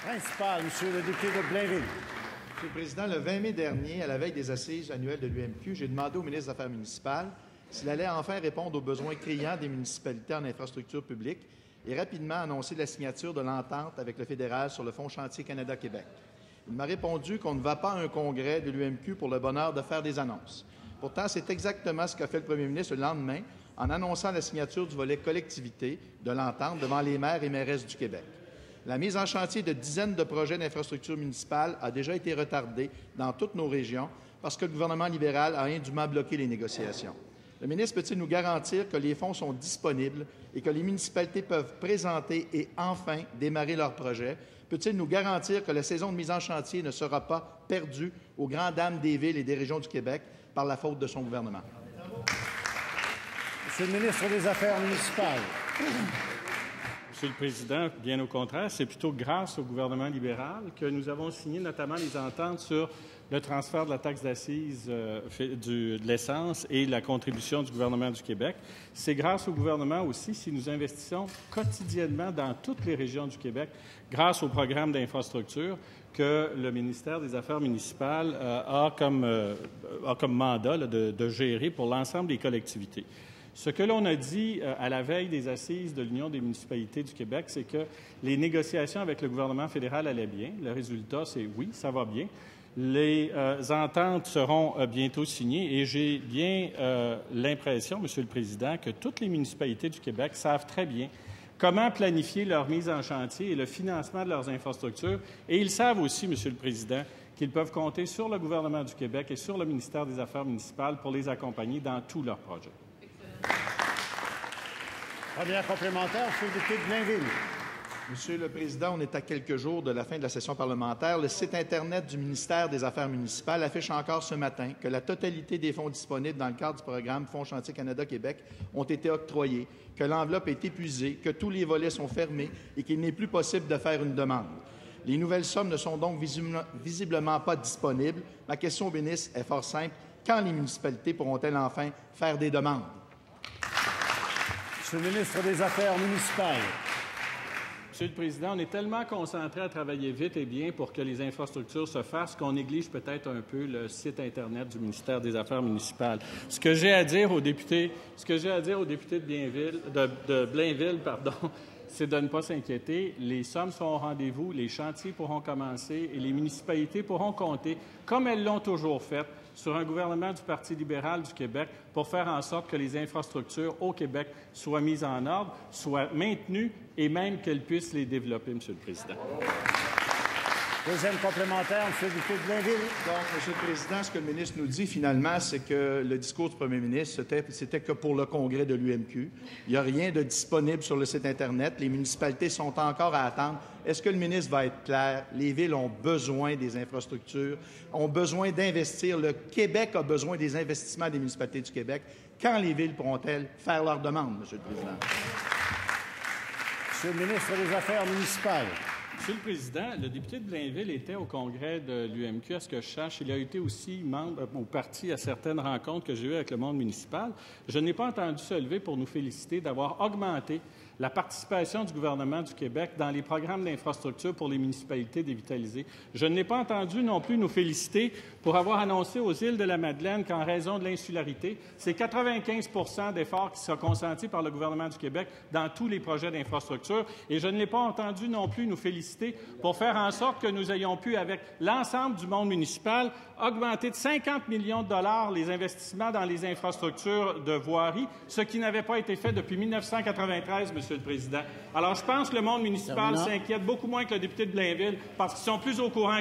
Principal, Monsieur le député de Blainville. Monsieur le Président, le 20 mai dernier, à la veille des assises annuelles de l'UMQ, j'ai demandé au ministre des Affaires municipales s'il allait enfin répondre aux besoins criants des municipalités en infrastructures publiques et rapidement annoncer la signature de l'entente avec le fédéral sur le Fonds Chantier Canada-Québec. Il m'a répondu qu'on ne va pas à un congrès de l'UMQ pour le bonheur de faire des annonces. Pourtant, c'est exactement ce qu'a fait le premier ministre le lendemain en annonçant la signature du volet collectivité de l'entente devant les maires et mairesses du Québec. La mise en chantier de dizaines de projets d'infrastructures municipales a déjà été retardée dans toutes nos régions parce que le gouvernement libéral a indûment bloqué les négociations. Le ministre peut-il nous garantir que les fonds sont disponibles et que les municipalités peuvent présenter et enfin démarrer leurs projets? Peut-il nous garantir que la saison de mise en chantier ne sera pas perdue aux grandes dames des villes et des régions du Québec par la faute de son gouvernement? Monsieur le ministre des Affaires municipales. Monsieur le Président, bien au contraire, c'est plutôt grâce au gouvernement libéral que nous avons signé notamment les ententes sur le transfert de la taxe d'assises de l'essence et la contribution du gouvernement du Québec. C'est grâce au gouvernement aussi si nous investissons quotidiennement dans toutes les régions du Québec, grâce au programme d'infrastructure que le ministère des Affaires municipales a comme mandat de gérer pour l'ensemble des collectivités. Ce que l'on a dit à la veille des assises de l'Union des municipalités du Québec, c'est que les négociations avec le gouvernement fédéral allaient bien. Le résultat, c'est oui, ça va bien. Les ententes seront bientôt signées et j'ai bien l'impression, Monsieur le Président, que toutes les municipalités du Québec savent très bien comment planifier leur mise en chantier et le financement de leurs infrastructures. Et ils savent aussi, Monsieur le Président, qu'ils peuvent compter sur le gouvernement du Québec et sur le ministère des Affaires municipales pour les accompagner dans tous leurs projets. Première complémentaire, Monsieur le député de Blainville. Monsieur le Président, on est à quelques jours de la fin de la session parlementaire. Le site Internet du ministère des Affaires municipales affiche encore ce matin que la totalité des fonds disponibles dans le cadre du programme Fonds Chantier Canada-Québec ont été octroyés, que l'enveloppe est épuisée, que tous les volets sont fermés et qu'il n'est plus possible de faire une demande. Les nouvelles sommes ne sont donc visiblement pas disponibles. Ma question au ministre est fort simple. Quand les municipalités pourront-elles enfin faire des demandes? Monsieur le ministre des Affaires municipales. Monsieur le Président, on est tellement concentré à travailler vite et bien pour que les infrastructures se fassent qu'on néglige peut-être un peu le site Internet du ministère des Affaires municipales. Ce que j'ai à dire aux députés de Blainville, c'est de ne pas s'inquiéter. Les sommes sont au rendez-vous, les chantiers pourront commencer et les municipalités pourront compter, comme elles l'ont toujours fait, sur un gouvernement du Parti libéral du Québec pour faire en sorte que les infrastructures au Québec soient mises en ordre, soient maintenues et même qu'elles puissent les développer, Monsieur le Président. Deuxième complémentaire, Monsieur le député de Blainville. Donc, Monsieur le Président, ce que le ministre nous dit finalement, c'est que le discours du premier ministre, c'était que pour le congrès de l'UMQ. Il n'y a rien de disponible sur le site Internet. Les municipalités sont encore à attendre. Est-ce que le ministre va être clair? Les villes ont besoin des infrastructures, ont besoin d'investir. Le Québec a besoin des investissements des municipalités du Québec. Quand les villes pourront-elles faire leurs demandes, Monsieur le Président? Monsieur le ministre des Affaires municipales. Monsieur le Président, le député de Blainville était au congrès de l'UMQ, à ce que je sache. Il a été aussi membre ou parti à certaines rencontres que j'ai eues avec le monde municipal. Je n'ai pas entendu se lever pour nous féliciter d'avoir augmenté la participation du gouvernement du Québec dans les programmes d'infrastructure pour les municipalités dévitalisées. Je n'ai pas entendu non plus nous féliciter pour avoir annoncé aux îles de la Madeleine qu'en raison de l'insularité, c'est 95 % d'efforts qui seront consentis par le gouvernement du Québec dans tous les projets d'infrastructure. Et je ne l'ai pas entendu non plus nous féliciter pour faire en sorte que nous ayons pu, avec l'ensemble du monde municipal, augmenter de 50 millions de dollars les investissements dans les infrastructures de voirie, ce qui n'avait pas été fait depuis 1993, Monsieur le Président. Alors, je pense que le monde municipal s'inquiète beaucoup moins que le député de Blainville parce qu'ils sont plus au courant